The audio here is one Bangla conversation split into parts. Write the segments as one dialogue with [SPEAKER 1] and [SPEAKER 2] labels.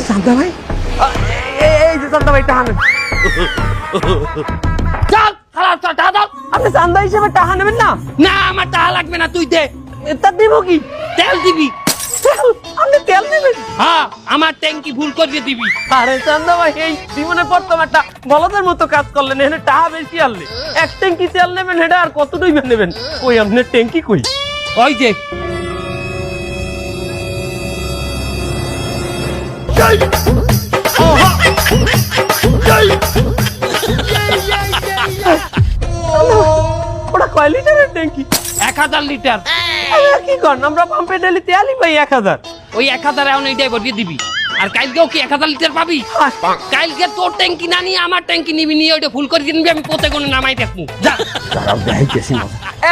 [SPEAKER 1] শান্তা ভাই, এই যে শান্তা ভাই টাকা নেন।
[SPEAKER 2] চল খারাপ চল টাকা দাও।
[SPEAKER 1] আপনি চান্দা হিসেবে টাকা নেবেন না?
[SPEAKER 2] না আমার টাকা লাগবে না, তুই দে।
[SPEAKER 1] তা দিব কি?
[SPEAKER 2] তেল দিবি।
[SPEAKER 1] তেল? আপনি তেল নেবেন?
[SPEAKER 2] হ্যাঁ আমার ট্যাঙ্কি ফুল করে দিবি।
[SPEAKER 1] আরে চান্দা ভাই, এই জীবনে প্রথম একটা বলদের মতো কাজ করলেন। এখানে টাকা বেশি আনলে এক ট্যাঙ্কি তেল নেবেন, এটা আর কতটুই নেবেন? কই আপনার ট্যাঙ্কি কই?
[SPEAKER 2] ওই যে
[SPEAKER 1] ওটা কয় লিটারের ট্যাঙ্কি?
[SPEAKER 2] 1000 লিটার।
[SPEAKER 1] কি করেন, আমরা পাম্পে ডেলি তেলই পাই 1000।
[SPEAKER 2] ওই 1000 এখন এইটাই ভরিয়ে দিবি। আর কালকেও কি 1000 লিটার পাবি? কালকে তোর ট্যাঙ্কি না নিয়ে আমার ট্যাঙ্কি নিবি, নিয়ে ওইটা ফুল করে দিবি। আমি পোতে কোনো নামাই দেখবো। যা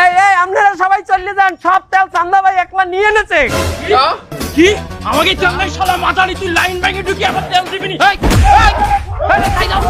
[SPEAKER 1] এই এই আপনারা সবাই চলে যান, সব তেল চান্দা ভাই একলা নিয়ে এনেছে।
[SPEAKER 2] কি আমাকে চান্দাই শালা মাথারি তুই লাইন ভেঙে ঢুকি আবার তেল দিবি নি? এই এই খাই দাও।